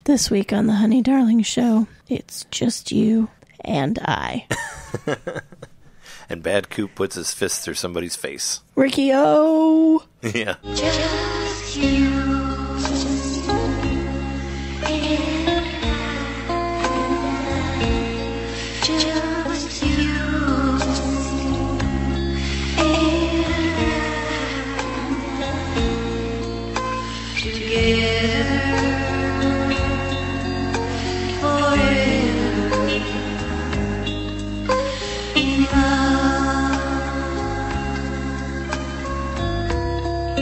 This week on the Honey Darling Show, it's just you and I. And Bad Coop puts his fist through somebody's face. Ricky-O! Yeah. Just you and I. Just you and I. Together forever in love.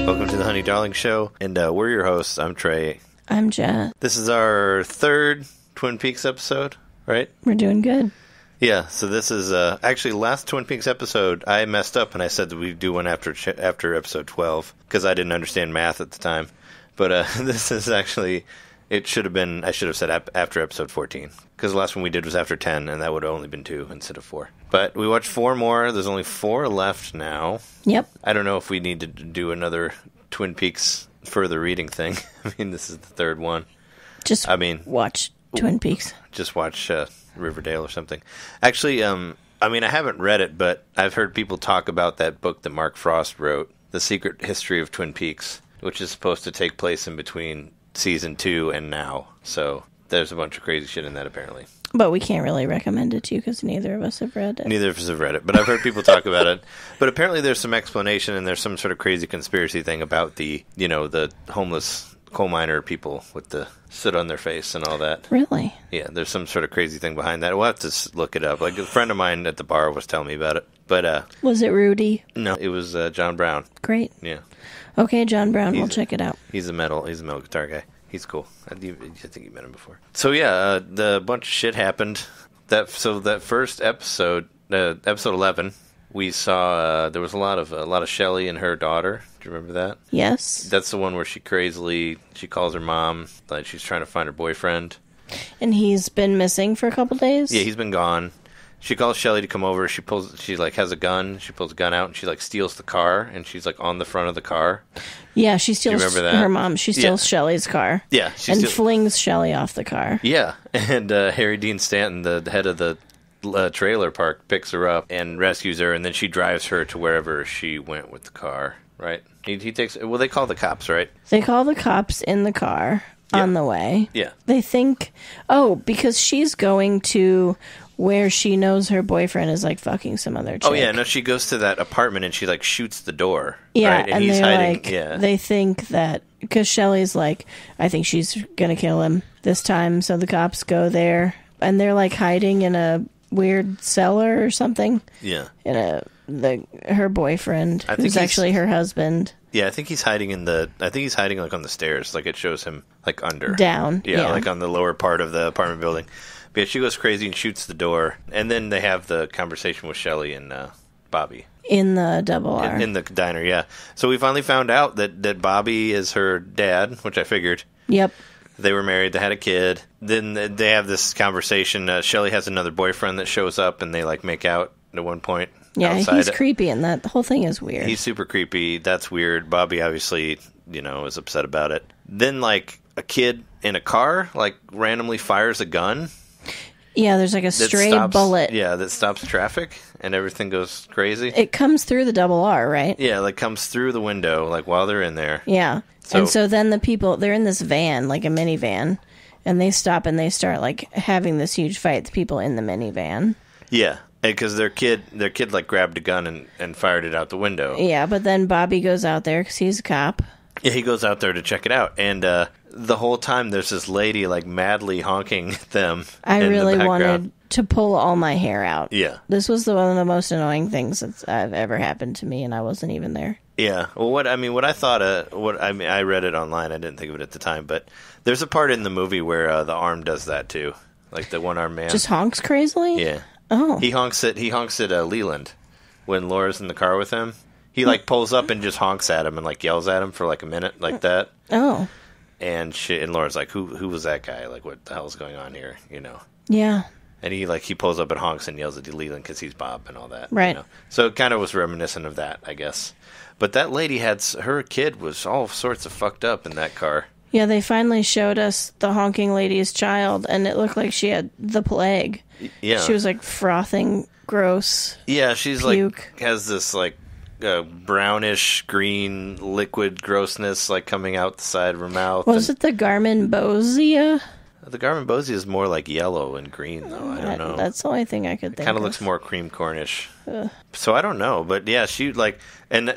Welcome to the Honey Darling Show, and we're your hosts. I'm Trey. I'm Jess. This is our third Twin Peaks episode, right? We're doing good. Yeah, so this is actually last Twin Peaks episode. I messed up and I said that we'd do one after episode 12 because I didn't understand math at the time. But this is actually, I should have said after episode 14 because the last one we did was after 10 and that would have only been 2 instead of 4. But we watched 4 more. There's only 4 left now. Yep. I don't know if we need to do another Twin Peaks further reading thing. I mean, this is the third one. Watch Twin Peaks. Just watch Riverdale or something. Actually, I haven't read it, but I've heard people talk about that book that Mark Frost wrote, The Secret History of Twin Peaks, which is supposed to take place in between season 2 and now. So there's a bunch of crazy shit in that, apparently. But we can't really recommend it to you because neither of us have read it. Neither of us have read it, but I've heard people talk about it. But apparently there's some explanation and there's some sort of crazy conspiracy thing about the homeless coal miner people with the soot on their face and all that. Really? Yeah, there's some sort of crazy thing behind that. We'll have to look it up. Like a friend of mine at the bar was telling me about it. But Was it Rudy? no, it was John Brown. Great. Yeah. Okay, John Brown, we'll check it out. He's a metal guitar guy. He's cool. I think you met him before. So yeah, the bunch of shit happened. That first episode, episode 11, we saw there was a lot of Shelley and her daughter. Do you remember that? Yes. That's the one where she calls her mom, like she's trying to find her boyfriend. And he's been missing for a couple days? Yeah, he's been gone. She calls Shelley to come over. She has a gun. She pulls a gun out and she steals the car and she's on the front of the car. Yeah, she steals her mom. She steals Shelley's car. Yeah, flings Shelley off the car. Yeah, and Harry Dean Stanton, the head of the trailer park, picks her up and rescues her, and then she drives her to wherever she went with the car. Right? He takes. Well, they call the cops, right? They call the cops in the car on the way. Yeah. They think, because she's going to where she knows her boyfriend is fucking some other chick. Oh yeah, no, she goes to that apartment and she shoots the door. Yeah, right? And he's hiding. They think that because Shelley's I think she's gonna kill him this time. So the cops go there and they're hiding in a weird cellar or something. Yeah, in her boyfriend, who's actually her husband. Yeah, I think he's hiding on the stairs. It shows him under down. Yeah, on the lower part of the apartment building. But yeah, she goes crazy and shoots the door, and then they have the conversation with Shelley and Bobby in the double R in the diner. Yeah, so we finally found out that Bobby is her dad, which I figured. Yep. They were married. They had a kid. Then they have this conversation. Shelley has another boyfriend that shows up, and they make out at one point. Yeah, outside. He's creepy, and that whole thing is weird. He's super creepy. That's weird. Bobby obviously, is upset about it. Then a kid in a car randomly fires a gun. Yeah, there's a stray bullet. Yeah, that stops traffic, and everything goes crazy. It comes through the double R, right? Yeah, comes through the window, while they're in there. Yeah. So then the people, they're in this van, a minivan, and they stop and they start, having this huge fight, the people in the minivan. Yeah, because their kid grabbed a gun and fired it out the window. Yeah, but then Bobby goes out there because he's a cop. Yeah, he goes out there to check it out, and the whole time there's this lady madly honking at them. I really wanted to pull all my hair out. Yeah, this was one of the most annoying things that's ever happened to me, and I wasn't even there. Yeah, well, I read it online. I didn't think of it at the time, but there's a part in the movie where the arm does that too, the one-armed man just honks crazily. Yeah. Oh. He honks at Leland when Laura's in the car with him. He pulls up and just honks at him and yells at him for a minute like that. Oh. And Laura's who was that guy? What the hell's going on here? Yeah. And he pulls up and honks and yells at Leland because he's Bob and all that. Right. So it kind of was reminiscent of that, I guess. But that lady her kid was all sorts of fucked up in that car. Yeah, they finally showed us the honking lady's child, and it looked like she had the plague. Yeah. She was like frothing, gross. Yeah, she's puke. like, has this like brownish green liquid grossness like coming out the side of her mouth. Was it the Garmonbozia? The Garmonbozia is more like yellow and green, though. I don't know. That's the only thing I could think Kind of. of looks more cream cornish. So I don't know, but yeah, she like, and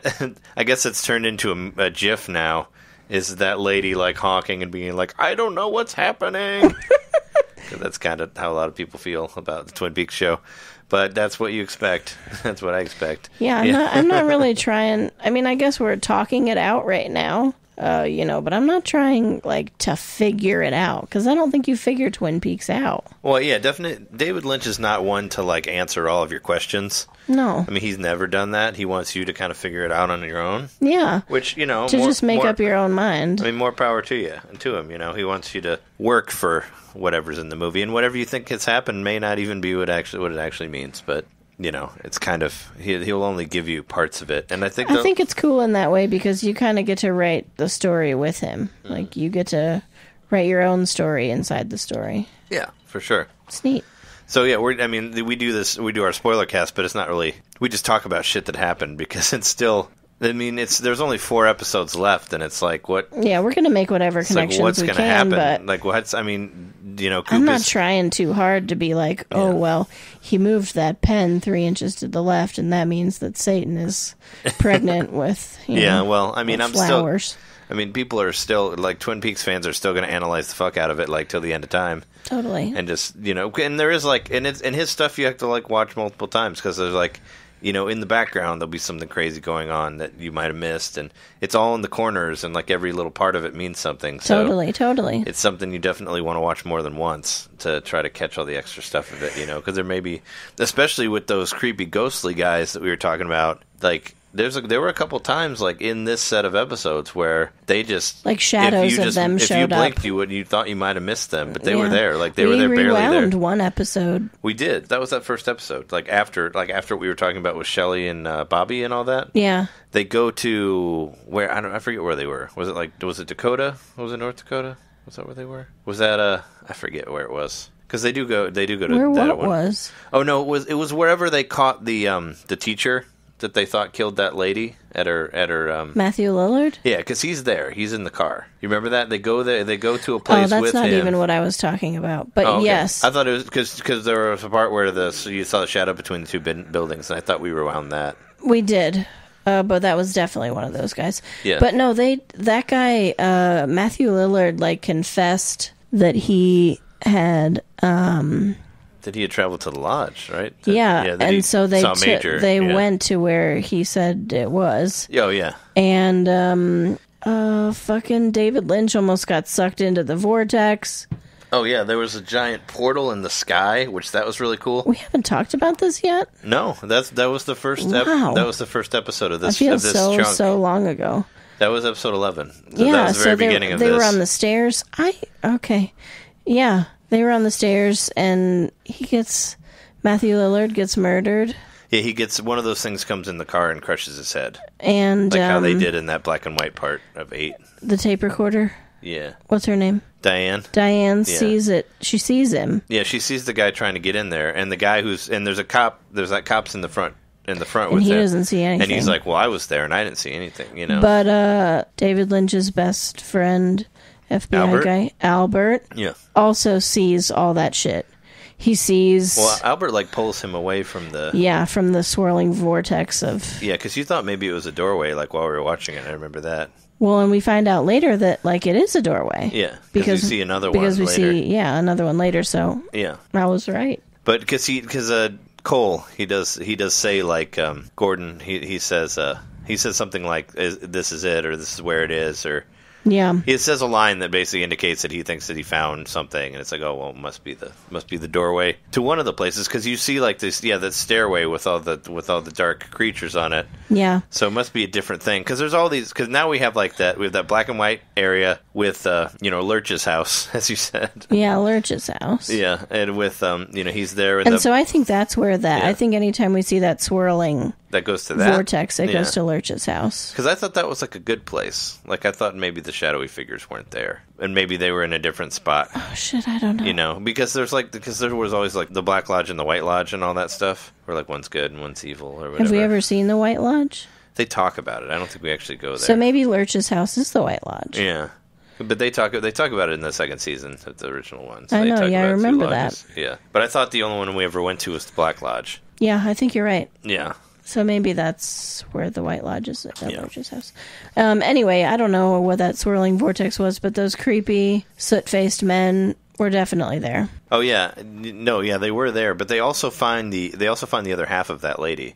I guess it's turned into a GIF now. Is that lady like honking and being like, I don't know what's happening? 'Cause that's kind of how a lot of people feel about the Twin Peaks show. But that's what you expect. That's what I expect. Yeah, I'm not really trying. I mean, I guess we're talking it out right now, but I'm not trying like to figure it out because I don't think you figure Twin Peaks out. Well, yeah, definitely. David Lynch is not one to like answer all of your questions. No. I mean, he's never done that. He wants you to kind of figure it out on your own. Yeah. Which, to just make up your own mind. I mean, more power to you and to him. He wants you to work for whatever's in the movie, and whatever you think has happened may not even be what it actually means. But it's kind of he'll only give you parts of it, and I think it's cool in that way because you kind of get to write the story with him. Mm-hmm. Like you get to write your own story inside the story. Yeah, for sure. It's neat. So yeah, we do this. We do our spoiler cast, but it's not really. We just talk about shit that happened because it's still. I mean, there's only 4 episodes left, and it's like what? Yeah, we're gonna make whatever connections what's we gonna can, happen? but like what's? I mean, Coop I'm not trying too hard to be like, oh well, he moved that pen 3 inches to the left, and that means that Satan is pregnant with. Well, I mean, flowers. People are still like Twin Peaks fans are still going to analyze the fuck out of it like till the end of time. Totally. And just and there is like, and it's in his stuff you have to like watch multiple times because there's like. In the background, there'll be something crazy going on that you might have missed, and it's all in the corners, and like every little part of it means something. So Totally. It's something you definitely want to watch more than once to try to catch all the extra stuff of it, because there may be, especially with those creepy ghostly guys that we were talking about, like. There were a couple times like in this set of episodes where they just like shadows of them showed up. If you blinked, you thought you might have missed them, but they were there. Like they were there barely there. We rewound one episode. We did. That was that first episode. Like after what we were talking about with Shelley and Bobby and all that. Yeah. They go to where I forget where they were. Was it Dakota? Was it North Dakota? Was that where they were? Was that I forget where it was. Because they do go to where that what one. Was? Oh no, it was wherever they caught the teacher that they thought killed that lady at her Matthew Lillard? Yeah, because he's there. He's in the car. You remember that? They go there. They go to a place with him. Oh, that's not even what I was talking about. But okay. Yes. I thought it was because there was a part where you saw the shadow between the two buildings, and I thought we rewound that. We did. But that was definitely one of those guys. Yeah. But no, that guy, Matthew Lillard, like confessed that he had... that he had traveled to the lodge, right? And so they Major, went to where he said it was. Oh, yeah. And fucking David Lynch almost got sucked into the vortex. Oh, yeah, there was a giant portal in the sky, which that was really cool. We haven't talked about this yet? No, that was the first wow. That was the first episode of this. I feel of this chunk. so long ago. That was episode 11. So that was the very beginning of this. They were on the stairs. Okay. Yeah. They were on the stairs, and Matthew Lillard gets murdered. Yeah, he gets, one of those things comes in the car and crushes his head. And like how they did in that black and white part of 8. The tape recorder? Yeah. What's her name? Diane sees it. She sees him. Yeah, she sees the guy trying to get in there, and the guy there's that cop's in the front and with he him. Doesn't see anything. And he's like, well, I was there, and I didn't see anything, But David Lynch's best friend... FBI guy, Albert, also sees all that shit. He sees... Well, Albert, pulls him away from the... Yeah, from the swirling vortex of... Yeah, because you thought maybe it was a doorway, while we were watching it. I remember that. Well, and we find out later that, it is a doorway. Yeah, because we see another one later. See, another one later, so... Yeah. I was right. But because Cole, he does say, Gordon, he says something like, this is it, or this is where it is, or... Yeah. He says a line that basically indicates that he thinks that he found something, and it's like, oh well, it must be the doorway to one of the places, because you see this, that stairway with all the dark creatures on it. Yeah. So it must be a different thing, because there's all these. Because now we have that black and white area with Lurch's house, as you said. Yeah, Lurch's house. Yeah, and with he's there, and so I think that's where I think anytime we see that swirling That goes to that? vortex. It goes to Lurch's house. Because I thought that was like a good place. Like, I thought maybe the shadowy figures weren't there. And maybe they were in a different spot. Oh, shit, I don't know. You know, because there was always like the Black Lodge and the White Lodge and all that stuff. Where like one's good and one's evil or whatever. Have we ever seen the White Lodge? They talk about it. I don't think we actually go there. So maybe Lurch's house is the White Lodge. Yeah. But they talk about it in the second season of the original ones. I They know, talk yeah, I about two remember lodges. Yeah. But I thought the only one we ever went to was the Black Lodge. Yeah, I think you're right. Yeah. So maybe that's where the White Lodge is at Lurch's house. Anyway, I don't know what that swirling vortex was, but those creepy, soot-faced men were definitely there. Oh yeah. No, yeah, they were there, but they also find the other half of that lady.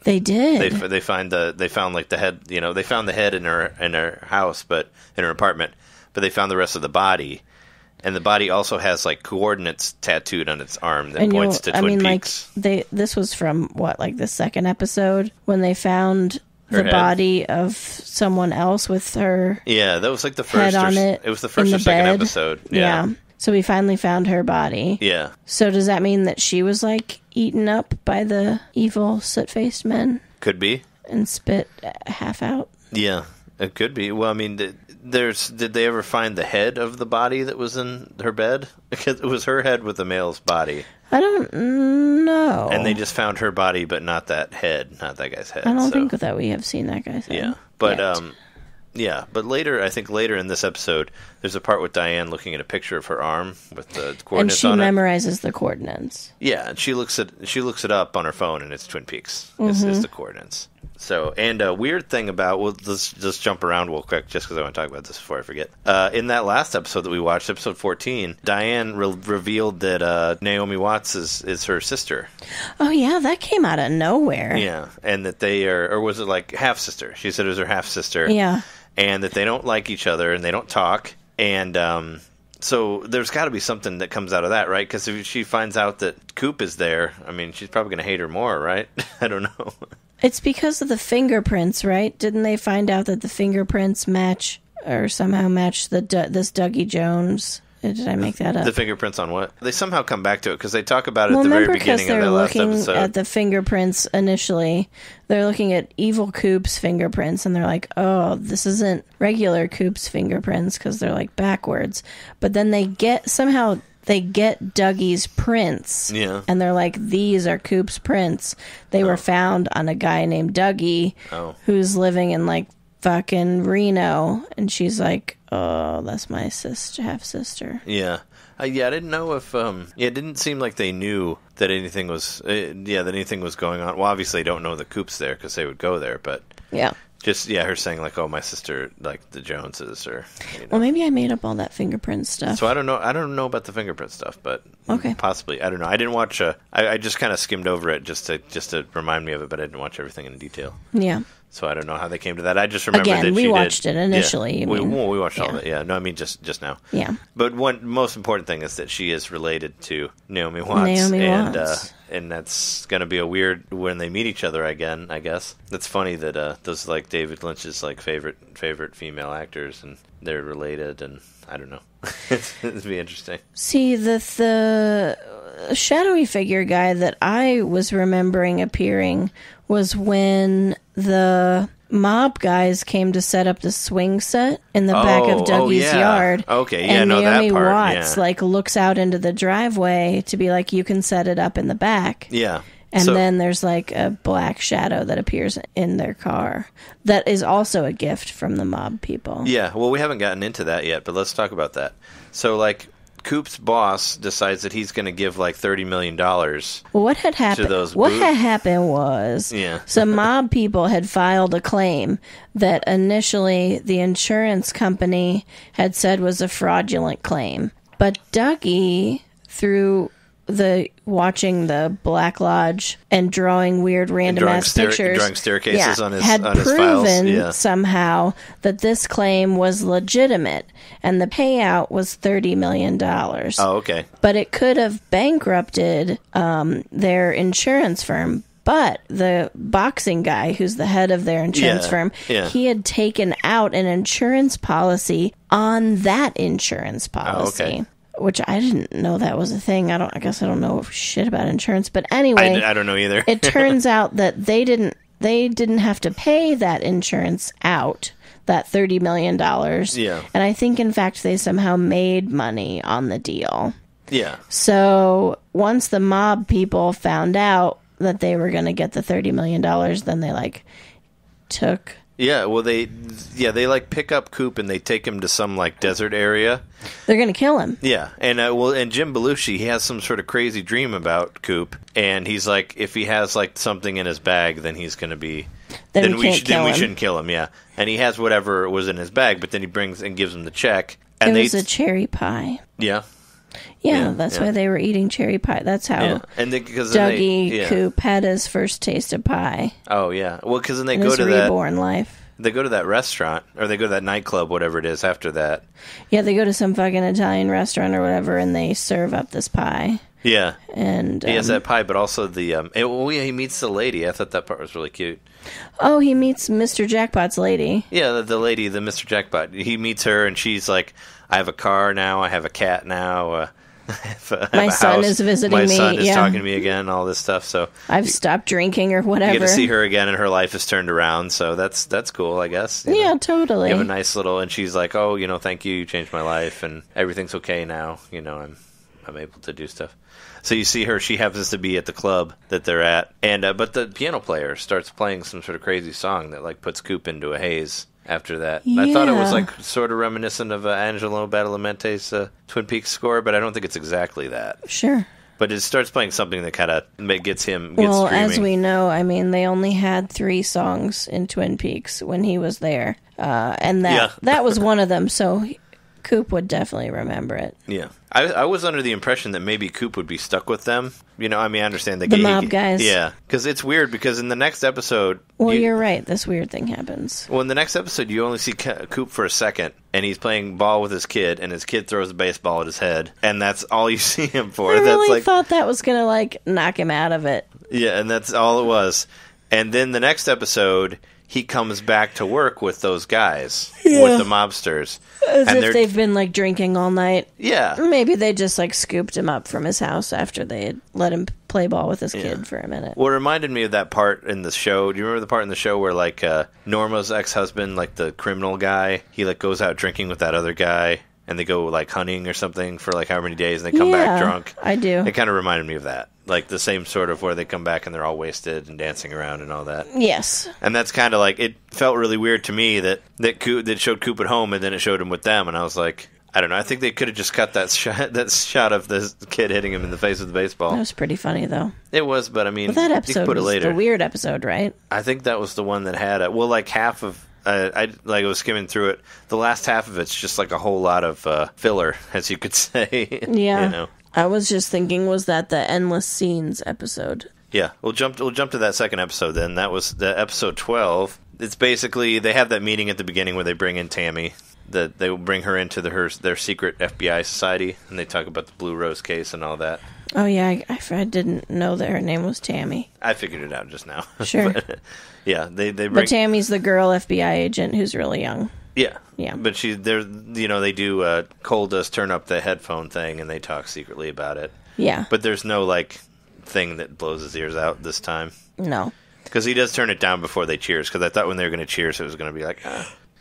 They did. They found like the head, you know, they found the head in her house, but in her apartment, but they found the rest of the body. And the body also has like coordinates tattooed on its arm that points to Twin Peaks. Like this was from what, like the second episode when they found the body of someone else with her. Yeah, that was like the first. It was the first or second episode. Yeah. So we finally found her body. Yeah. So does that mean that she was like eaten up by the evil soot-faced men? Could be. And spit half out. Yeah, it could be. Well, I mean, did they ever find the head of the body that was in her bed? Because it was her head with the male's body. I don't know. And they just found her body, but not that head, not that guy's head. I don't think that we have seen that guy's head. Yeah, but yeah, but later, I think later in this episode, there's a part with Diane looking at a picture of her arm with the coordinates on it. And she memorizes the coordinates. Yeah, and she looks it up on her phone, and it's Twin Peaks. It's the coordinates. So, and a weird thing about, let's just jump around real quick, just because I want to talk about this before I forget. In that last episode that we watched, episode 14, Diane revealed that Naomi Watts is her sister. Oh, yeah, that came out of nowhere. Yeah, and that they are, or was it like half-sister? She said it was her half-sister. Yeah. And that they don't like each other, and they don't talk, and so there's got to be something that comes out of that, right? Because if she finds out that Coop is there, I mean, she's probably going to hate her more, right? I don't know. It's because of the fingerprints, right? Didn't they find out that the fingerprints match or somehow match this Dougie Jones? Did I make that up? The fingerprints on what? They somehow come back to it because they talk about it at the very beginning of that last episode. They're looking at the fingerprints initially. They're looking at evil Coop's fingerprints, and they're like, oh, this isn't regular Coop's fingerprints because they're like backwards. But then they get Dougie's prints. Yeah. And they're like, these are Coop's prints. They were found on a guy named Dougie who's living in like fucking Reno. And she's like, oh, that's my half-sister. Yeah. I didn't know if, it didn't seem like they knew that anything was, that anything was going on. Well, obviously they don't know the Coop's there because they would go there, but. Yeah. Just, her saying, like, oh, my sister, like, the Joneses, or, you know. Well, maybe I made up all that fingerprint stuff. So I don't know about the fingerprint stuff, but okay. Possibly. I don't know. I didn't watch, I just kind of skimmed over it just to remind me of it, but I didn't watch everything in detail. Yeah. So I don't know how they came to that. I just remember that we watched it initially. Yeah. We watched all of it. Yeah. No, I mean just now. Yeah. But one most important thing is that she is related to Naomi Watts. And that's going to be a weird when they meet each other again, I guess. It's funny that those like David Lynch's like favorite female actors, and they're related, and I don't know. It'd be interesting. See, the shadowy figure guy that I was remembering appearing was when the mob guys came to set up the swing set in the back of Dougie's yard. Okay, yeah, and Naomi that part. Watts like looks out into the driveway to be like, you can set it up in the back. Yeah. And then there's like a black shadow that appears in their car. That is also a gift from the mob people. Yeah, well, we haven't gotten into that yet, but let's talk about that. So, like, Coop's boss decides that he's going to give like $30 million. Well, what had happened? Had happened was some mob people had filed a claim that initially the insurance company had said was a fraudulent claim, but Dougie, through watching the Black Lodge and drawing weird random ass pictures, drawing staircases on his had proven files. somehow that this claim was legitimate, and the payout was $30 million. Oh, okay. But it could have bankrupted their insurance firm. But the boxing guy, who's the head of their insurance firm, he had taken out an insurance policy on that insurance policy. Oh, okay. which I didn't know that was a thing. I guess I don't know shit about insurance, but anyway, I don't know either. It turns out that they didn't have to pay that insurance out, that $30 million. Yeah. And I think, in fact, they somehow made money on the deal. Yeah. So once the mob people found out that they were going to get the $30 million, then they took... Yeah, well, they pick up Coop and they take him to some desert area. They're going to kill him. Yeah, and and Jim Belushi, he has some sort of crazy dream about Coop, and he's like, if he has something in his bag, then he's going to be. Then we shouldn't kill him. Yeah, and he has whatever was in his bag, but then he brings and gives him the check. And it was a cherry pie. Yeah. Yeah, that's why they were eating cherry pie. That's how Dougie Coop had his first taste of pie. Oh, yeah. Well, because then they in go his to reborn life. They go to that restaurant, or they go to that nightclub, whatever it is, after that. Yeah, they go to some fucking Italian restaurant or whatever, and they serve up this pie. Yeah. And he has that pie, but also the... he meets the lady. I thought that part was really cute. Oh, he meets Mr. Jackpot's lady. Yeah, the lady, the Mr. Jackpot. He meets her, and she's like, I have a car now, I have a cat now, my son is visiting me. My son is talking to me again, all this stuff. So I've stopped drinking or whatever. You get to see her again, and her life has turned around. So that's cool, I guess. You know? Totally. You have a nice little, and she's like, "Oh, thank you. You changed my life, and everything's okay now. I'm able to do stuff." So you see her. She happens to be at the club that they're at, and but the piano player starts playing some sort of crazy song that puts Coop into a haze. After that, yeah. I thought it was sort of reminiscent of Angelo Badalamente's Twin Peaks score, but I don't think it's exactly that. Sure. But it starts playing something that kind of gets him. Well, screaming. As we know, they only had 3 songs in Twin Peaks when he was there, and that was one of them. So Coop would definitely remember it. Yeah. I was under the impression that maybe Coop would be stuck with them. I understand the mob guys. Yeah, because it's weird because in the next episode... Well, you're right. This weird thing happens. Well, in the next episode, you only see Coop for a second, and he's playing ball with his kid, and his kid throws a baseball at his head, and that's all you see him for. I really thought that was going to, knock him out of it. Yeah, and that's all it was. And then the next episode... he comes back to work with those guys, with the mobsters. As if they've been, drinking all night. Yeah. Maybe they just, scooped him up from his house after they had let him play ball with his kid for a minute. Well, it reminded me of that part in the show. Do you remember the part in the show where, Norma's ex-husband, the criminal guy, he, goes out drinking with that other guy, and they go, hunting or something for, however many days, and they come back drunk? I do. It kind of reminded me of that. The same sort of where they come back and they're all wasted and dancing around and all that. Yes. And that's kind of it felt really weird to me that showed Coop at home and then it showed him with them. And I was like, I don't know. I think they could have just cut that shot of this kid hitting him in the face with the baseball. That was pretty funny, though. It was, but that episode was the weird episode, right? I think that was the one that had half of... I was skimming through it. The last half of it's just a whole lot of filler, as you could say. Yeah. I was just thinking, was that the Endless Scenes episode? Yeah, we'll jump to that second episode then. That was the episode 12. It's basically, they have that meeting at the beginning where they bring in Tammy. They will bring her into their secret FBI society, and they talk about the Blue Rose case and all that. Oh, yeah, I didn't know that her name was Tammy. I figured it out just now. Sure. Yeah, they bring... But Tammy's the girl FBI agent who's really young. Yeah. Yeah. But they do, Cole does turn up the headphone thing, and they talk secretly about it. Yeah. But there's no, thing that blows his ears out this time. No. Because he does turn it down before they cheers, because I thought when they were going to cheers, it was going to be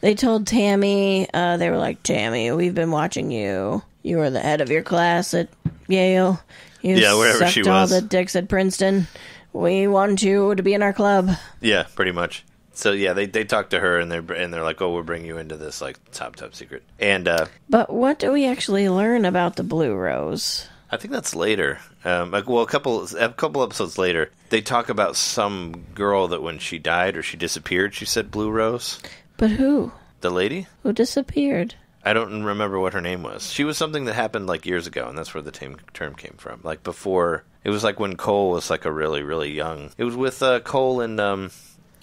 They told Tammy, they were like, Tammy, we've been watching you. You were the head of your class at Yale. You wherever she was. sucked all the dicks at Princeton. We want you to be in our club. Yeah, pretty much. So yeah, they talk to her and they're like, oh, we'll bring you into this top secret. And but what do we actually learn about the Blue Rose? I think that's later. A couple episodes later, they talk about some girl that when she died or she disappeared, she said Blue Rose. But who? The lady who disappeared. I don't remember what her name was. She was something that happened years ago, and that's where the term came from. Before, it was when Cole was a really, really young. It was with Cole and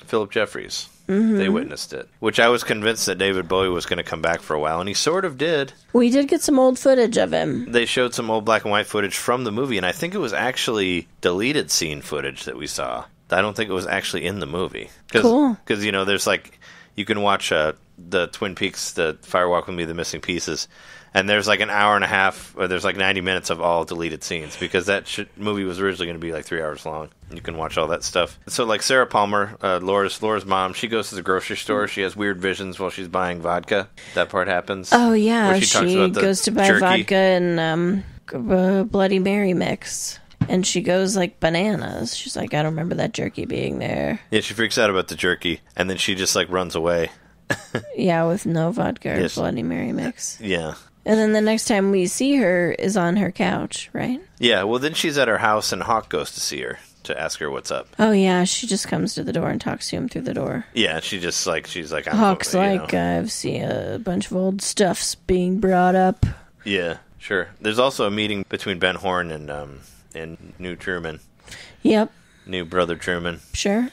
Philip Jeffries. Mm-hmm. They witnessed it, which I was convinced that David Bowie was going to come back for a while, and he sort of did. We did get some old footage of him. They showed some old black and white footage from the movie, and I think it was actually deleted scene footage that we saw. I don't think it was actually in the movie. Cool. Because, there's you can watch the Twin Peaks, the Fire Walk With Me, The Missing Pieces, And there's like an hour and a half, or there's like 90 minutes of all deleted scenes because that movie was originally going to be like 3 hours long. You can watch all that stuff. So like Sarah Palmer, Laura's mom, she goes to the grocery store. She has weird visions while she's buying vodka. That part happens. Oh yeah, she talks about the goes to buy jerky. vodka and Bloody Mary mix. And she goes like bananas. She's like, I don't remember that jerky being there. Yeah, she freaks out about the jerky, and then she just like runs away. Yeah, with no vodka or Bloody Mary mix. Yeah. And then the next time we see her is on her couch, right? Yeah, well, then she's at her house, and Hawk goes to see her to ask her what's up. Oh, yeah, she just comes to the door and talks to him through the door. Yeah, she's like, Hawk's like, I've seen a bunch of old stuffs being brought up. Yeah, sure. There's also a meeting between Ben Horn and New Truman. Yep. New brother Truman. Sure.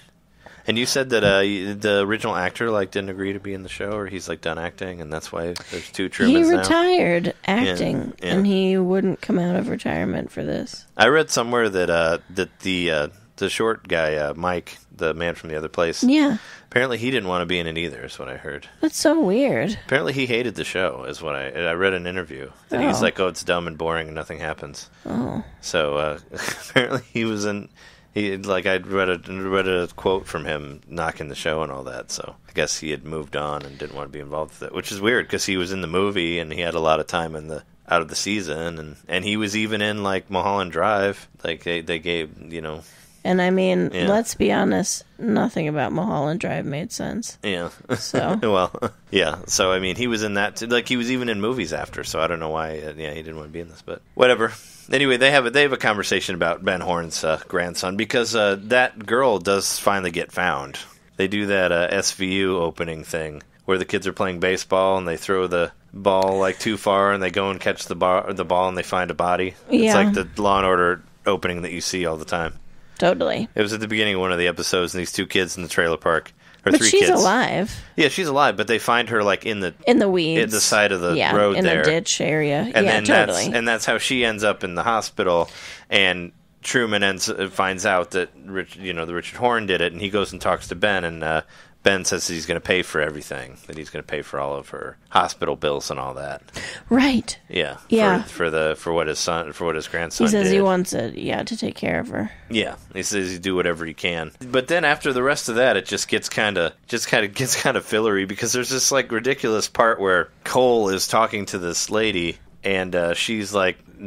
And you said that the original actor didn't agree to be in the show, or he's done acting, and that's why there's two Trumans now. He retired acting, and he wouldn't come out of retirement for this. I read somewhere that the short guy Mike, the man from the other place, apparently he didn't want to be in it either. Is what I heard. That's so weird. Apparently he hated the show. Is what I read in an interview. And he's like, oh, it's dumb and boring and nothing happens. Oh. So apparently he was in. I read a quote from him knocking the show and all that, so I guess he had moved on and didn't want to be involved with it, which is weird because he was in the movie and he had a lot of time out of the season, and he was even in Mulholland Drive, they gave. And I mean, let's be honest, nothing about Mulholland Drive made sense. Yeah. So well, yeah. So I mean, he was in that too. He was even in movies after. So I don't know why. He didn't want to be in this, but whatever. Anyway, they have a conversation about Ben Horn's grandson because that girl does finally get found. They do that SVU opening thing where the kids are playing baseball and they throw the ball too far and they go and catch the ball and they find a body. Yeah. It's like the Law and Order opening that you see all the time. Totally. It was at the beginning of one of the episodes, and these two kids in the trailer park. But she's alive. Yeah, she's alive, but they find her in the weeds, at the side of the road in there, a ditch area. And then totally. that's how she ends up in the hospital. And Truman finds out that the Richard Horn did it, and he goes and talks to Ben, and Ben says that he's going to pay for everything, that he's going to pay for all of her hospital bills and all that. Right. Yeah. Yeah. For what his grandson he says did. He wants it, to take care of her. Yeah. He says he'd do whatever he can. But then after the rest of that, it just gets kind of fillery because there's this ridiculous part where Cole is talking to this lady and she's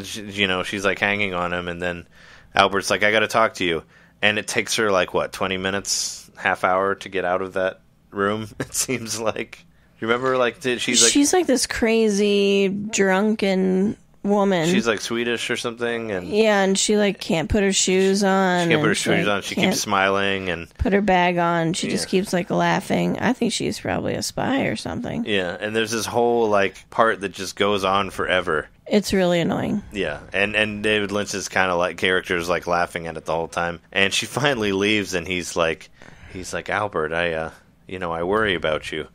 she's hanging on him, and then Albert's like, I got to talk to you. And it takes her 20 minutes, half hour to get out of that room. It seems like. You remember, she's like this crazy drunken woman. She's Swedish or something, and and she can't put her shoes on. She can't put her shoes on. She keeps smiling and put her bag on. She just keeps laughing. I think she's probably a spy or something. Yeah, and there's this whole part that just goes on forever. It's really annoying. Yeah, and David Lynch is kind of characters laughing at it the whole time. And she finally leaves, and he's like, Albert, I worry about you.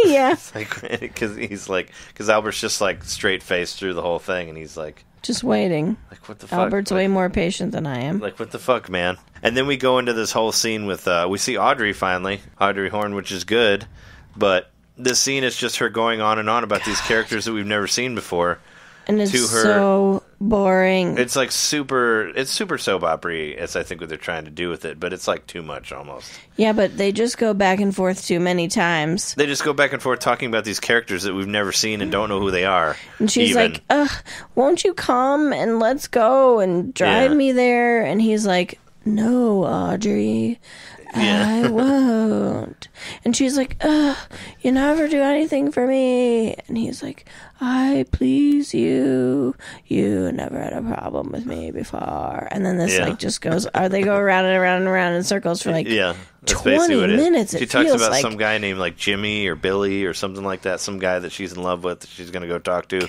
Yeah. Because Albert's just straight faced through the whole thing, and he's just waiting. What the fuck? Albert's way more patient than I am. What the fuck, man? And then we go into this whole scene with we see Audrey Horne, which is good, but this scene is just her going on and on about these characters that we've never seen before. And it's so boring. It's super soap opera-y, as I think what they're trying to do with it, but it's too much almost. Yeah, but they just go back and forth too many times. They just go back and forth talking about these characters that we've never seen and don't know who they are. And she's like, won't you come and let's go and drive me there? And he's like, no, Audrey. I won't. And she's like, you never do anything for me. And he's like, I please you. You never had a problem with me before. And then this just goes, they go around and around and around in circles for 20 minutes. She talks about some guy named Jimmy or Billy or something like that. Some guy that she's in love with that she's going to go talk to.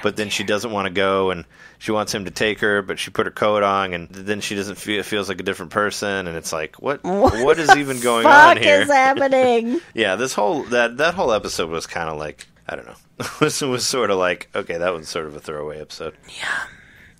But then she doesn't want to go, and she wants him to take her, but she put her coat on, and then she doesn't feels like a different person, and it's what is even going on here? What is happening? Yeah, this whole that whole episode was kind of I don't know. It was sort of okay, that was sort of a throwaway episode. Yeah.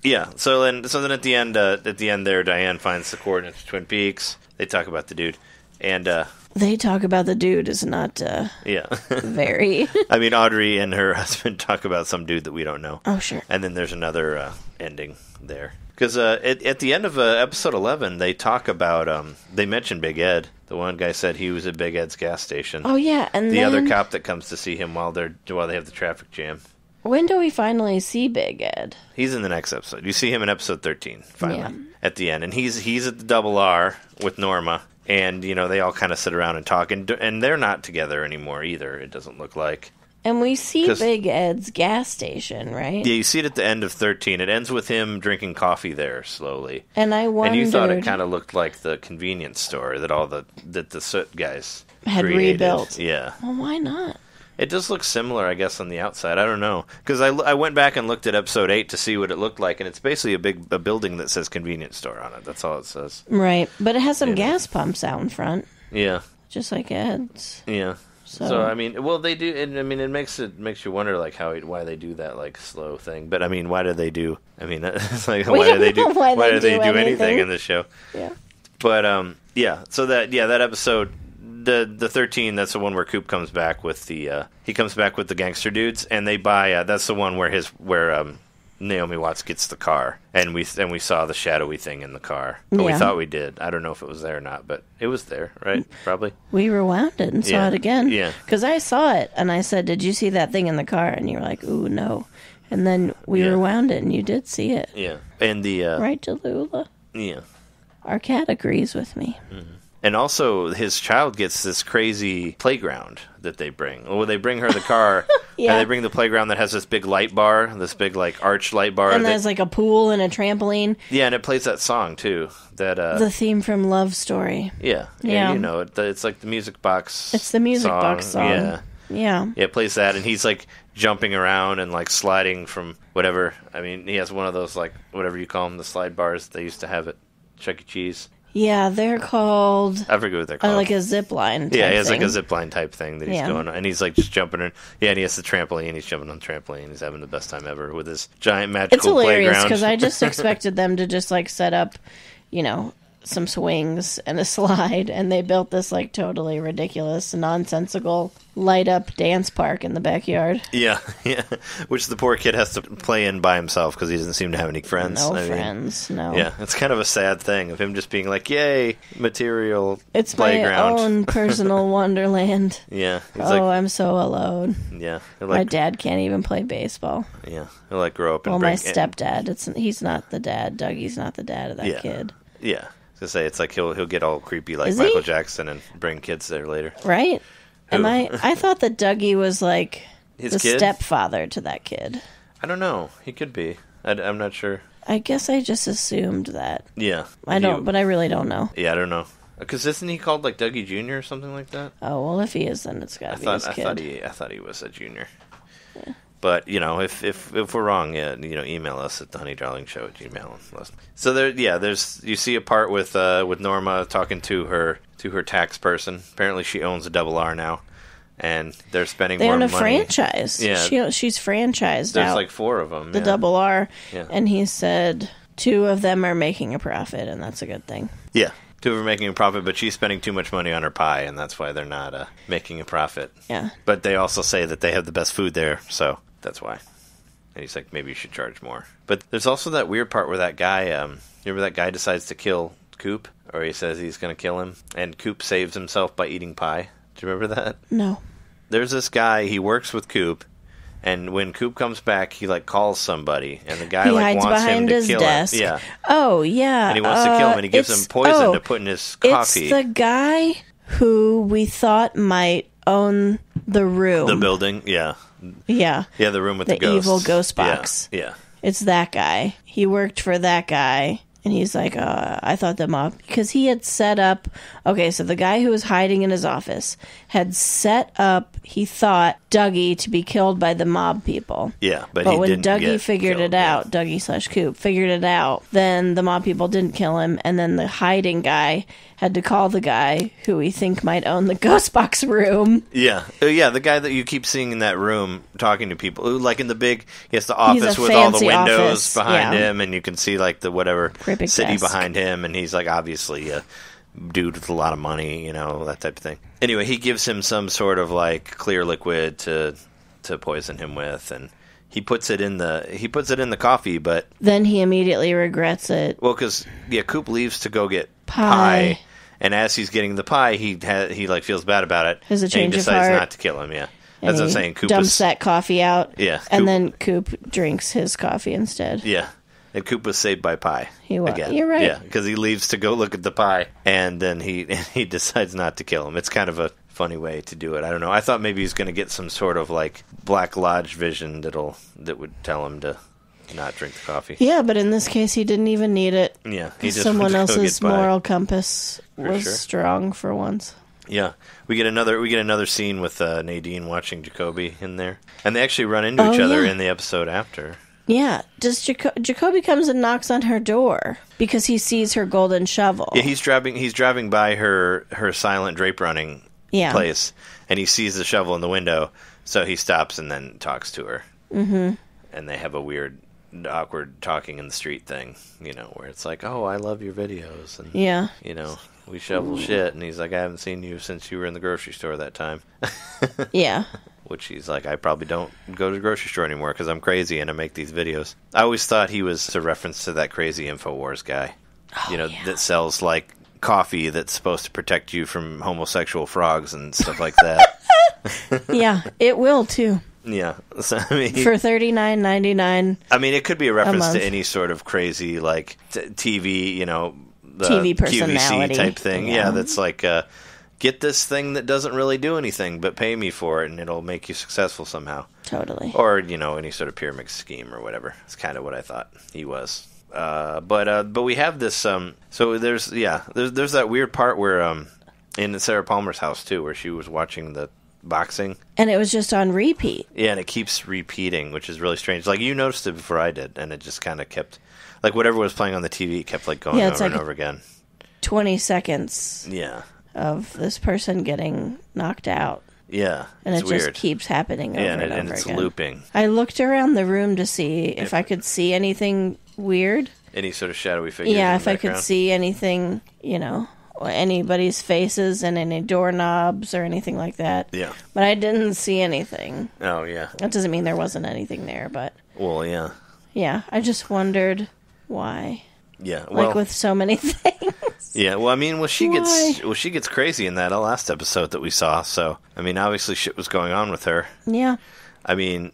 Yeah. So then at the end there, Diane finds the coordinates of Twin Peaks. They talk about the dude, and They talk about the dude is not very... I mean, Audrey and her husband talk about some dude that we don't know. Oh, sure. And then there's another ending there. Because at the end of episode 11, they talk about... they mention Big Ed. The one guy said he was at Big Ed's gas station. Oh, yeah. And the other cop that comes to see him while they have the traffic jam. When do we finally see Big Ed? He's in the next episode. You see him in episode 13, finally, at the end. And he's at the Double R with Norma. And, they all kind of sit around and talk. And they're not together anymore either, it doesn't look like. And we see Big Ed's gas station, right? Yeah, you see it at the end of 13. It ends with him drinking coffee there slowly. And I wondered... And you thought it kind of looked like the convenience store that the Soot guys had created. Rebuilt. Yeah. Well, why not? It does look similar, I guess, on the outside. I don't know. Because I went back and looked at episode 8 to see what it looked like, and it's basically a building that says convenience store on it. That's all it says. Right. But it has some gas pumps out in front. Yeah. Just like Ed's. Yeah. So I mean, well, they do. I mean, it makes you wonder, like, why they do that, like, slow thing. But I mean, why do they do? I mean, it's like, why do they do anything in this show? Yeah. But yeah. So that episode, the 13, that's the one where Coop comes back with the gangster dudes, and they buy. That's the one where Naomi Watts gets the car, and we saw the shadowy thing in the car. But we thought we did. I don't know if it was there or not, but it was there, right? Probably. We rewound it and saw it again. Yeah. Because I saw it, and I said, "Did you see that thing in the car?" And you were like, "Ooh, no." And then we rewound it, and you did see it. Yeah. And the right, Jalula. Yeah. Our cat agrees with me. Mm-hmm. And also, his child gets this crazy playground that they bring. Well, they bring her the car, and they bring the playground that has this big light bar, this big, like, arch light bar. And there's, like, a pool and a trampoline. Yeah, and it plays that song, too. The theme from Love Story. Yeah. Yeah. And, it's like the Music Box It's the Music Box song. Yeah. Yeah. Yeah, it plays that, and he's, like, jumping around and, like, sliding from whatever. I mean, he has one of those, like, whatever you call them, the slide bars they used to have at Chuck E. Cheese. Yeah, they're called... I forget what they're called. Like a zip line type Yeah, he has thing. like a zip line type thing that he's going on. And he's like just jumping in. Yeah, and he has the trampoline. He's jumping on the trampoline. He's having the best time ever with his giant magical playground. It's hilarious because I just expected them to just like set up, some swings and a slide, and they built this like totally ridiculous, nonsensical light up dance park in the backyard. Yeah, which the poor kid has to play in by himself because he doesn't seem to have any friends. No friends. Yeah, it's kind of a sad thing of him just being like, "Yay, material it's playground." My own personal wonderland. Yeah. I'm so alone. Yeah, my dad can't even play baseball. Yeah, he'll like grow up and my stepdad. He's not the dad. Dougie's not the dad of that kid. Yeah. To say it's like he'll get all creepy like Michael Jackson and bring kids there later, right? And I thought that Dougie was like the stepfather to that kid. I don't know. He could be. I'm not sure. I guess I just assumed that. Yeah, but I really don't know. Yeah, I don't know. Because isn't he called like Dougie Jr. or something like that? Oh well, if he is, then it's got to be his kid. I thought he was a junior. Yeah. But, if we're wrong, email us at thehoneydarlingshow@gmail.com. So you see a part with Norma talking to her tax person. Apparently she owns a Double R now, and they're spending more money. They own a franchise. Yeah. She's franchised There's out. like 4 of them. The Double R. Yeah. And he said 2 of them are making a profit, and that's a good thing. Yeah. 2 of them are making a profit, but she's spending too much money on her pie, and that's why they're not making a profit. Yeah. But they also say that they have the best food there, so that's why. And he's like, maybe you should charge more. But there's also that weird part where that guy, remember that guy decides to kill Coop? Or he says he's going to kill him, and Coop saves himself by eating pie. Do you remember that? No. There's this guy, he works with Coop, and when Coop comes back, he like calls somebody, and the guy wants him to kill him. Yeah. Oh, yeah. And he wants to kill him, and he gives him poison to put in his coffee. It's the guy who we thought might own the room. The building, yeah. Yeah. Yeah, the room with the ghosts. Evil ghost box. Yeah. It's that guy. He worked for that guy. And he's like, I thought the mob... Because he had set up... Okay, so the guy who was hiding in his office had set up, he thought, Dougie to be killed by the mob people. Yeah, but when Dougie figured it out, Dougie/Coop figured it out, then the mob people didn't kill him, and then the hiding guy had to call the guy who we think might own the ghost box room. Yeah. The guy that you keep seeing in that room talking to people. Like in the big... He has the office with all the windows behind him, and you can see like the whatever... Big city desk behind him, and he's like obviously dude with a lot of money, that type of thing. Anyway, he gives him some sort of like clear liquid to poison him with, and he puts it in the coffee, but then he immediately regrets it. Well, because Coop leaves to go get pie, and as he's getting the pie, he like feels bad about it. Has a change and he of heart. decides not to kill him. Yeah, that's what I'm saying. Coop dumps that coffee out. Yeah, and then Coop drinks his coffee instead. Yeah. And Coop was saved by pie. He was. Again. You're right. Yeah, because he leaves to go look at the pie, and then he decides not to kill him. It's kind of a funny way to do it. I don't know. I thought maybe he's going to get some sort of like Black Lodge vision that would tell him to not drink the coffee. Yeah, but in this case, he didn't even need it. Yeah, he just someone else's moral compass was strong for once. Yeah, we get another scene with Nadine watching Jacoby in there, and they actually run into each other in the episode after. Yeah, Jacoby comes and knocks on her door because he sees her golden shovel. Yeah, he's driving by her silent drape running place, and he sees the shovel in the window, so he stops and then talks to her. Mm-hmm. And they have a weird, awkward talking in the street thing, where it's like, oh, I love your videos, and we shovel shit, and he's like, I haven't seen you since you were in the grocery store that time. Yeah. Which he's like, I probably don't go to the grocery store anymore because I'm crazy and I make these videos. I always thought he was a reference to that crazy InfoWars guy, that sells like coffee that's supposed to protect you from homosexual frogs and stuff like that. Yeah, it will too. Yeah, so, I mean, for $39.99. I mean, it could be a reference to any sort of crazy like TV, the TV personality QVC type thing. Yeah, that's like. Get this thing that doesn't really do anything, but pay me for it, and it'll make you successful somehow. Totally. Or, any sort of pyramid scheme or whatever. It's kind of what I thought he was. But we have this, so there's that weird part where, in Sarah Palmer's house, too, where she was watching the boxing. And it was just on repeat. Yeah, and it keeps repeating, which is really strange. Like, you noticed it before I did, and it just kind of kept, like, whatever was playing on the TV kept, like, going over and over again. 20 seconds. Yeah. Of this person getting knocked out. Yeah, and it just keeps happening over and over and it's again. Looping. I looked around the room to see if I could see anything weird. Any sort of shadowy figures? Yeah, if I could see anything, anybody's faces and any doorknobs or anything like that. Yeah. But I didn't see anything. Oh, yeah. That doesn't mean there wasn't anything there, but... Well, yeah. Yeah, I just wondered why. Yeah, well... Like with so many things. Yeah, well, I mean, she gets crazy in that last episode that we saw, so, I mean, obviously shit was going on with her. Yeah. I mean,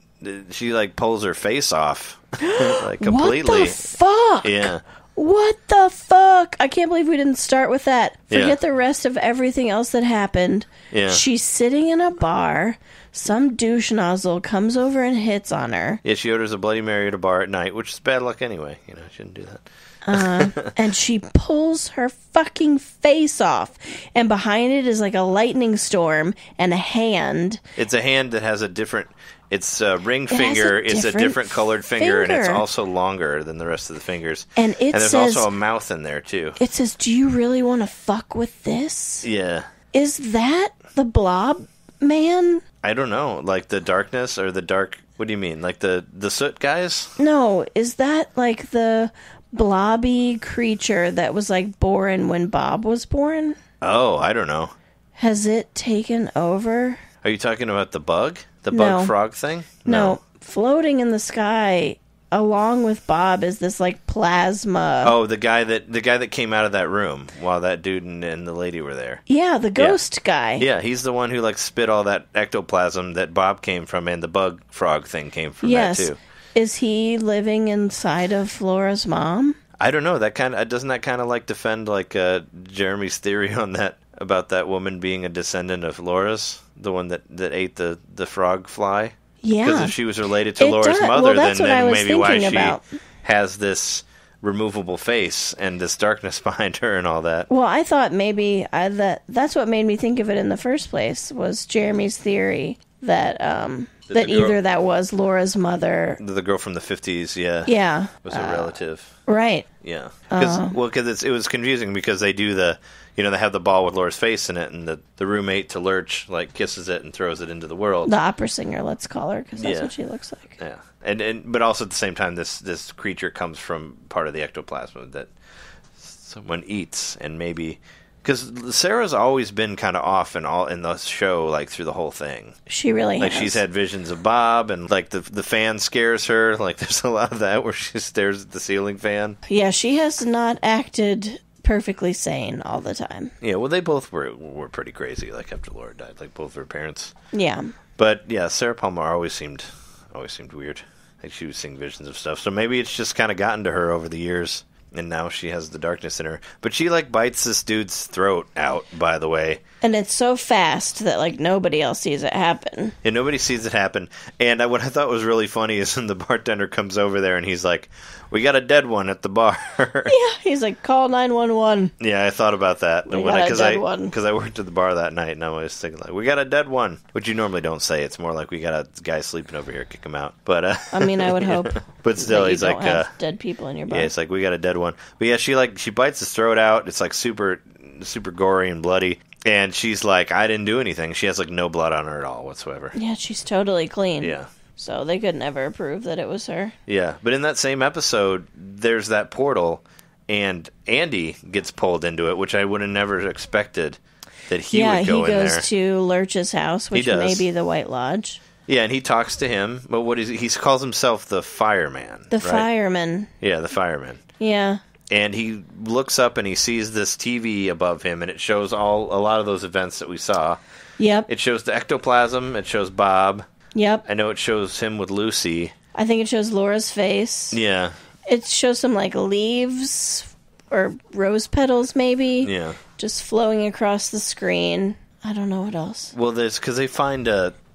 she, like, pulls her face off, like, completely. What the fuck? Yeah. What the fuck? I can't believe we didn't start with that. Forget the rest of everything else that happened. Yeah. She's sitting in a bar. Some douche nozzle comes over and hits on her. Yeah, she orders a Bloody Mary at a bar at night, which is bad luck anyway. Shouldn't do that. And she pulls her fucking face off. And behind it is like a lightning storm and a hand. It's a hand that has a different... It's a ring finger. It's a different colored finger, and it's also longer than the rest of the fingers. And there's also a mouth in there, too. It says, do you really want to fuck with this? Yeah. Is that the blob man? I don't know. Like the darkness or the dark... What do you mean? Like the soot guys? No. Is that like the blobby creature that was like born when Bob was born? Oh, I don't know. Has it taken over? Are you talking about the bug? The bug frog thing? No. Floating in the sky along with Bob is this like plasma. Oh, the guy that came out of that room while that dude and the lady were there. Yeah, the ghost guy. Yeah, he's the one who like spit all that ectoplasm that Bob came from, and the bug frog thing came from that too. Is he living inside of Flora's mom? I don't know. Doesn't that kind of like defend like Jeremy's theory on that about that woman being a descendant of Laura's, the one that ate the frog fly? Yeah. Because if she was related to Laura's mother, then maybe why she has this removable face and this darkness behind her and all that. Well, I thought maybe that's what made me think of it in the first place, was Jeremy's theory that either that was Laura's mother. The girl from the 50s, yeah. Yeah. Was a relative. Right. Yeah. Because it was confusing because they do they have the ball with Laura's face in it, and the roommate to Lurch like kisses it and throws it into the world. The opera singer, let's call her, because that's what she looks like. Yeah, but also at the same time, this creature comes from part of the ectoplasm that someone eats, and maybe Because Sarah's always been kind of off in the show, like, through the whole thing. She really like, has. She's had visions of Bob, and, like, the fan scares her. Like, there's a lot of that where she stares at the ceiling fan. Yeah, she has not acted perfectly sane all the time. Yeah, well, they both were pretty crazy, like, after Laura died. Like, both her parents. Yeah. But, yeah, Sarah Palmer always seemed weird. Like, she was seeing visions of stuff. So maybe it's just kind of gotten to her over the years. And now she has the darkness in her. But she, like, bites this dude's throat out, by the way. And it's so fast that, like, nobody else sees it happen. Yeah, nobody sees it happen. And what I thought was really funny is when the bartender comes over there and he's like, we got a dead one at the bar. Yeah, he's like, call 911. Yeah, I thought about that. We got a dead one. Because I worked at the bar that night and I was thinking, like, we got a dead one. Which you normally don't say. It's more like, we got a guy sleeping over here, kick him out. But I mean, I would hope. But still, that he's you like, don't have dead people in your bar. Yeah, it's like, we got a dead one. But yeah, she bites his throat out. It's like super gory and bloody. And she's like, I didn't do anything. She has like no blood on her at all whatsoever. Yeah, she's totally clean. Yeah. So they could never prove that it was her. Yeah, but in that same episode, there's that portal, and Andy gets pulled into it, which I would have never expected that he would go in there. Yeah, he goes to Lurch's house, which may be the White Lodge. Yeah, and he talks to him, but what is he calls himself the fireman. The fireman. Yeah, the fireman. Yeah. And he looks up and he sees this TV above him, and it shows a lot of those events that we saw. Yep. It shows the ectoplasm. It shows Bob. Yep. I know it shows him with Lucy. I think it shows Laura's face. Yeah. It shows some, like, leaves or rose petals, maybe. Yeah. Just flowing across the screen. I don't know what else. Well, there's because they find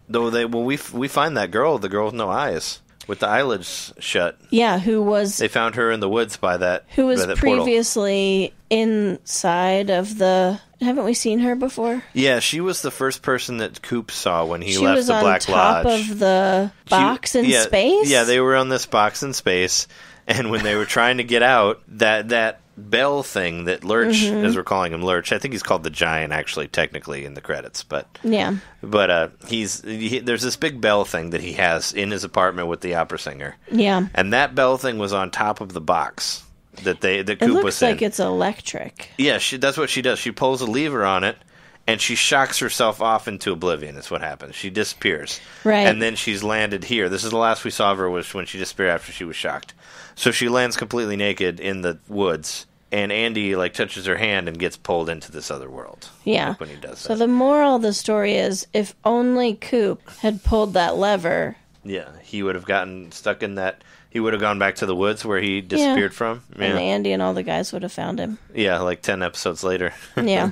we find that girl, the girl with no eyes, with the eyelids shut. Yeah, they found her in the woods by that. Who was that previously inside of the. Haven't we seen her before? Yeah, she was the first person that Coop saw when he left the Black Lodge. She was on top of the box in space? Yeah, they were on this box in space, and when they were trying to get out, that bell thing that Lurch, as we're calling him Lurch, I think he's called the Giant, actually, technically, in the credits. But yeah. But there's this big bell thing that he has in his apartment with the opera singer. Yeah. And that bell thing was on top of the box that Coop was in. It looks like it's electric. Yeah, that's what she does. She pulls a lever on it, and she shocks herself off into oblivion. That's what happens. She disappears. Right. And then she's landed here. This is the last we saw of her was when she disappeared after she was shocked. So she lands completely naked in the woods, and Andy like touches her hand and gets pulled into this other world. Yeah. Like when he does that. So the moral of the story is, if only Coop had pulled that lever. Yeah, he would have gotten stuck in that. He would have gone back to the woods where he disappeared from. Yeah. And Andy and all the guys would have found him. Yeah, like 10 episodes later. Yeah.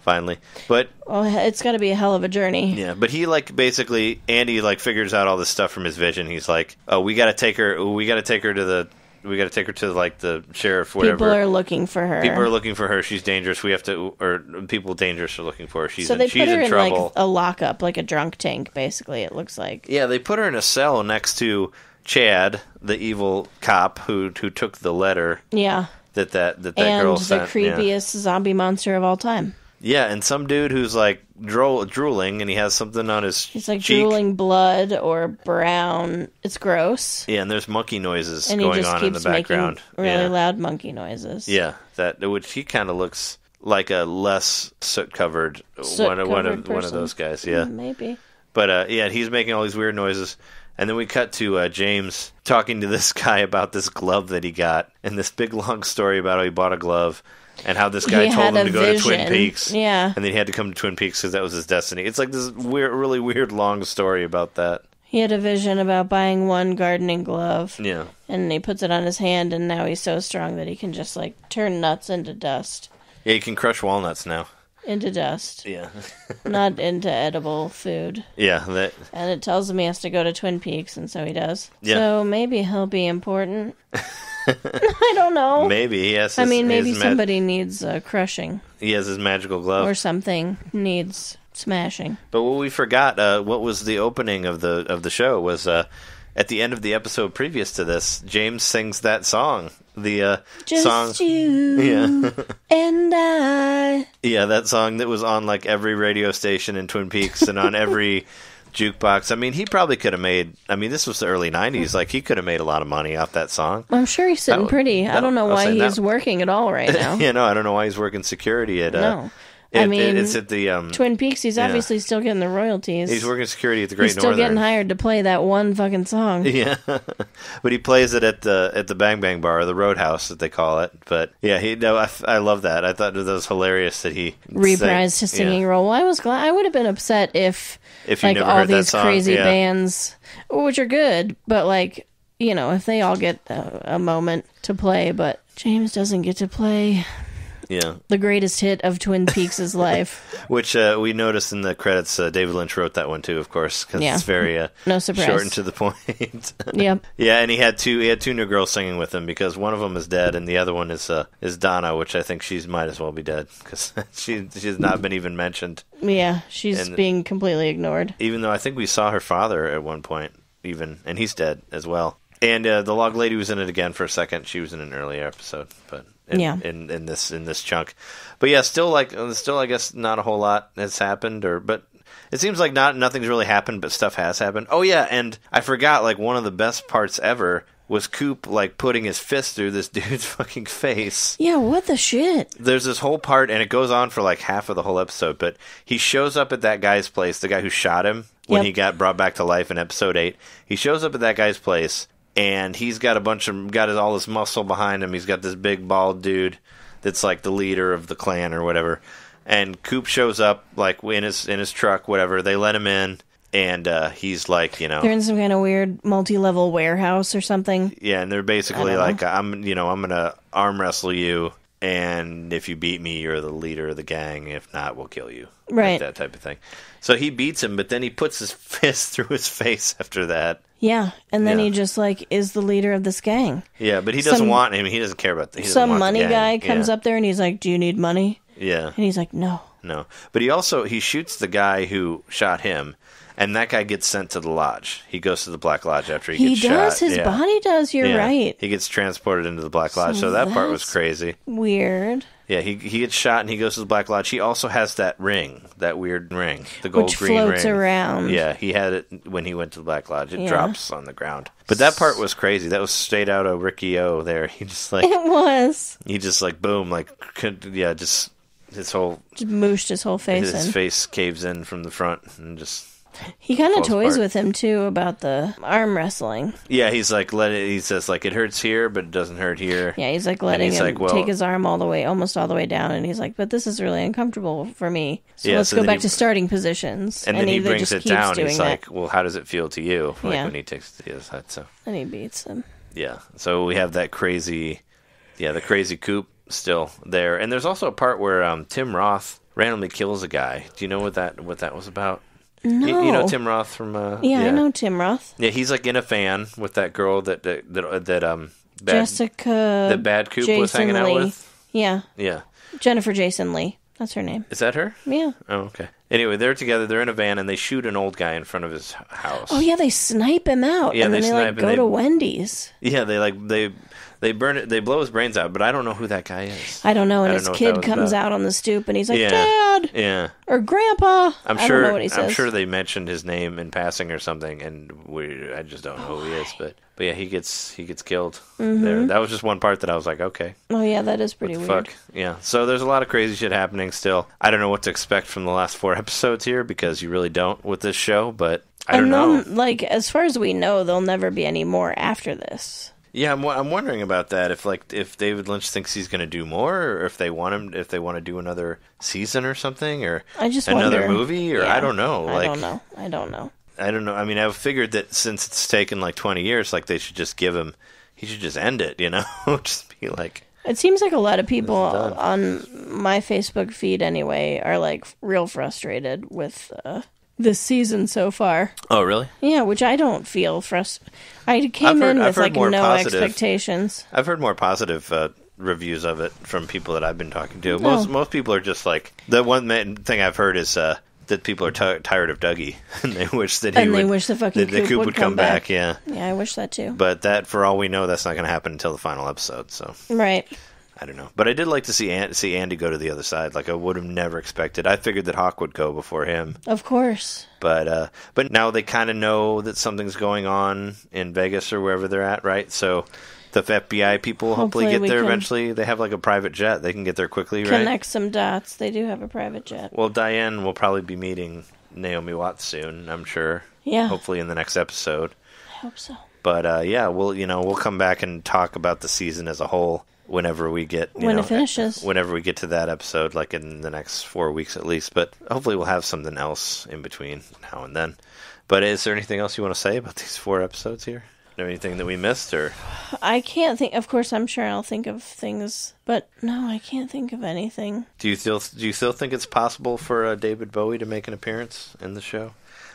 Finally. But it's got to be a hell of a journey. Yeah, but he basically Andy figures out all this stuff from his vision. He's like, "Oh, we got to take her to the sheriff, whatever. People are looking for her. People are looking for her. She's dangerous. We have to people dangerous are looking for her. She's put her in trouble. Like a lockup, like a drunk tank basically, it looks like. Yeah, they put her in a cell next to Chad, the evil cop who took the letter. Yeah. That girl sent. And the creepiest zombie monster of all time. Yeah, and some dude who's drooling, and he has something on his cheek. He's drooling blood or brown. It's gross. Yeah, and there's monkey noises going on in the background. Really loud monkey noises. Yeah, which he kind of looks like a less soot-covered one of those guys. Yeah, maybe. But he's making all these weird noises. And then we cut to James talking to this guy about this glove that he got, and this big long story about how he bought a glove, and how this guy told him to go to Twin Peaks. Yeah. And then he had to come to Twin Peaks because that was his destiny. It's like this really weird long story about that. He had a vision about buying one gardening glove. Yeah. And he puts it on his hand, and now he's so strong that he can just turn nuts into dust. Yeah, he can crush walnuts now. Into dust. Yeah. Not into edible food. Yeah. And it tells him he has to go to Twin Peaks, and so he does. Yeah. So maybe he'll be important. I don't know. Maybe he has. Maybe somebody needs crushing. He has his magical glove, or something needs smashing. But what we forgot, what was the opening of the show was at the end of the episode previous to this, James sings that song. The Just song, you and I. Yeah, that song that was on every radio station in Twin Peaks and on every jukebox. I mean, he probably could have made. I mean, this was the early '90s. Like, he could have made a lot of money off that song. I'm sure he's sitting pretty. I don't know why he's working at all right now. I don't know why he's working security at. No. It's at the Twin Peaks. He's obviously still getting the royalties. He's working security at the Great He's still Northern. getting hired to play that one fucking song. Yeah, but he plays it at the Bang Bang Bar, or the Roadhouse that they call it. But yeah, I love that. I thought that was hilarious that he reprised his singing role. Well, I was glad. I would have been upset if you like never all heard these that song. crazy bands, which are good, but like if they all get a moment to play, but James doesn't get to play. Yeah. The greatest hit of Twin Peaks' life. Which we noticed in the credits, David Lynch wrote that one too, of course, because it's very no surprise. short and to the point. Yep. Yeah, and he had two new girls singing with him because one of them is dead and the other one is Donna, which I think she might as well be dead because she's not been even mentioned. Yeah, she's being completely ignored. Even though I think we saw her father at one point, and he's dead as well. And the log lady was in it again for a second. She was in an earlier episode, but in this chunk. But yeah, still I guess not a whole lot has happened, but it seems like nothing's really happened, but stuff has happened. Oh yeah, and I forgot, like, one of the best parts ever was Coop, like, putting his fist through this dude's fucking face. Yeah, what the shit? There's this whole part, and it goes on for like half of the whole episode, but he shows up at that guy's place, the guy who shot him when he got brought back to life in episode 8. He shows up at that guy's place, and he's got all this muscle behind him. He's got this big bald dude that's like the leader of the clan or whatever. And Coop shows up like in his truck, whatever. They let him in, and he's like, they're in some kind of weird multi-level warehouse or something. Yeah, and they're basically like, I'm gonna arm wrestle you, and if you beat me, you're the leader of the gang. If not, we'll kill you. Right, like that type of thing. So he beats him, but then he puts his fist through his face after that. Yeah, and then he just like is the leader of this gang. Yeah, but he doesn't want him. He doesn't care about that. Some money guy comes up there and he's like, "Do you need money?" Yeah, and he's like, "No." No, but he shoots the guy who shot him, and that guy gets sent to the lodge. He goes to the Black Lodge after he gets shot. He does. His body does. You're right. He gets transported into the Black Lodge. So that part was crazy. Weird. Yeah, he gets shot and he goes to the Black Lodge. He also has that ring, that weird ring, the gold green ring. Which floats around. Yeah, he had it when he went to the Black Lodge. It drops on the ground. But that part was crazy. That was straight out of Ricky O there. He just like... It was. He just like, boom, like, just his whole... Just mooshed his whole face in. His face caves in from the front and just... He kind of toys with him, too, about the arm wrestling. Yeah, he's like, he says, like, it hurts here, but it doesn't hurt here. Yeah, he's like letting him take his arm almost all the way down, and he's like, but this is really uncomfortable for me. So let's go back to starting positions. And then he brings it down, he's like, well, how does it feel to you? Like, when he takes it to the other side, so. And he beats him. Yeah, so we have that crazy, the crazy Coop still there. And there's also a part where Tim Roth randomly kills a guy. Do you know what that was about? No. You know Tim Roth from... yeah, I know Tim Roth. Yeah, he's like in a fan with that girl that Jessica... that Bad Coop Jason was hanging out Lee. with. Yeah. Yeah. Jennifer Jason Lee. That's her name. Is that her? Yeah. Oh, okay. Anyway, they're together. They're in a van, and they shoot an old guy in front of his house. Oh, yeah, they snipe him out. Yeah, and then they go to Wendy's. Yeah, they burn it. They blow his brains out, but I don't know who that guy is. I don't know. And his kid comes out on the stoop, and he's like, "Dad, or Grandpa." I don't know what he says. I'm sure they mentioned his name in passing or something, and I just don't know who he is. But yeah, he gets killed there. That was just one part that I was like, okay. Oh yeah, that is pretty weird. Fuck yeah. So there's a lot of crazy shit happening still. I don't know what to expect from the last 4 episodes here because you really don't with this show. But I don't know. Like as far as we know, there'll never be any more after this. Yeah, I'm wondering about that. If David Lynch thinks he's going to do more, or if they want to do another season or something, or another movie, or I don't know. I don't know. I don't know. I mean, I figured that since it's taken like 20 years, like they should just give him. He should just end it, just be like. It seems like a lot of people on my Facebook feed anyway are like real frustrated with this season so far. Oh, really? Yeah, which I don't feel frustrated. I came in with like no expectations. I've heard more positive reviews of it from people that I've been talking to. Most people are just like, the one thing I've heard is that people are tired of Dougie and they wish that the Coop would come back. Yeah, I wish that too. But that, for all we know, that's not going to happen until the final episode. So right. I don't know. But I did like to see Andy go to the other side. Like, I would have never expected. I figured that Hawk would go before him. Of course. But now they kind of know that something's going on in Vegas or wherever they're at, right? So the FBI people hopefully get there eventually. They have like a private jet. They can get there quickly, right? Connect some dots. They do have a private jet. Well, Diane will probably be meeting Naomi Watts soon, I'm sure. Yeah. Hopefully in the next episode. I hope so. But yeah, we'll come back and talk about the season as a whole whenever we get it finishes. Whenever we get to that episode, like in the next 4 weeks at least. But hopefully we'll have something else in between now and then. But is there anything else you want to say about these 4 episodes here? Is there anything that we missed, or? I can't think. Of course, I'm sure I'll think of things, but no, I can't think of anything. Do you still think it's possible for David Bowie to make an appearance in the show?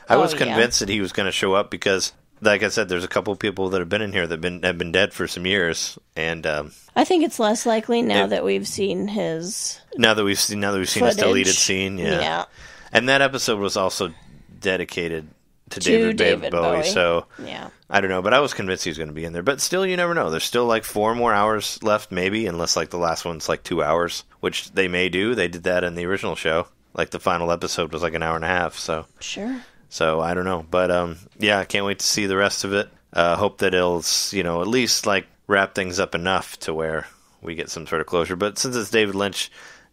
I was convinced that he was going to show up because, like I said, there's a couple of people that have been in here that have been dead for some years, and I think it's less likely now that we've seen his. Now that we've seen his deleted scene, yeah. And that episode was also dedicated to David Bowie, so yeah. I don't know, but I was convinced he was going to be in there. But still, you never know. There's still like 4 more hours left, maybe, unless like the last one's like 2 hours, which they may do. They did that in the original show. Like the final episode was like an hour and a half. So sure. So I don't know, but yeah, I can't wait to see the rest of it. Hope that it'll at least like wrap things up enough to where we get some sort of closure. But since it's David Lynch,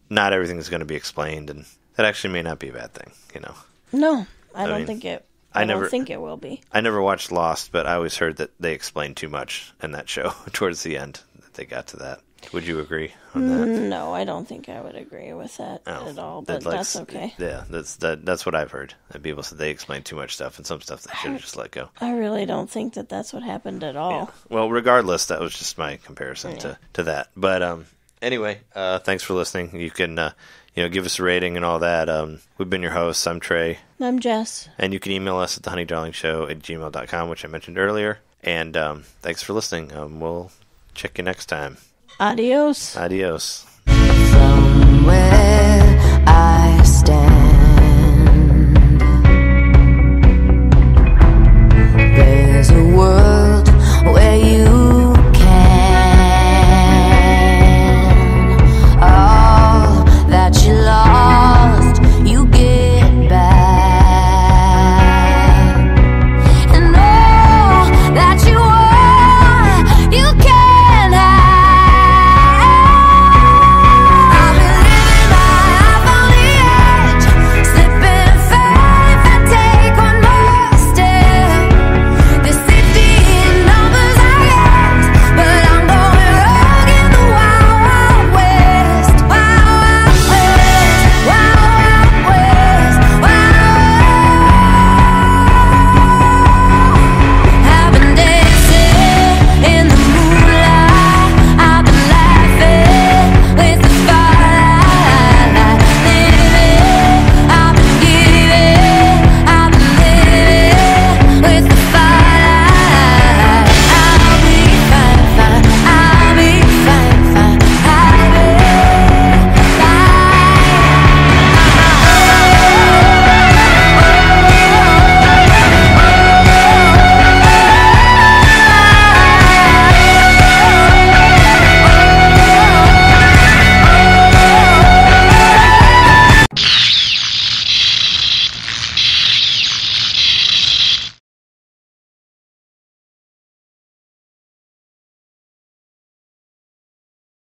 not everything's going to be explained, and that actually may not be a bad thing. No, I don't think it. I don't think it will be. I never watched Lost, but I always heard that they explained too much in that show towards the end. That they got to that. Would you agree on that? No, I don't think I would agree with that at all. But that's okay. Yeah, that's what I've heard. And people said they explained too much stuff, and some stuff they should have just let go. I really don't think that that's what happened at all. Yeah. Well, regardless, that was just my comparison to that. But anyway, thanks for listening. You can give us a rating and all that. We've been your hosts. I'm Trey. I'm Jess. And you can email us at thehoneydarlingshow@gmail.com, which I mentioned earlier. And thanks for listening. We'll check you next time. Adios. Adios. From where I stand, there's a world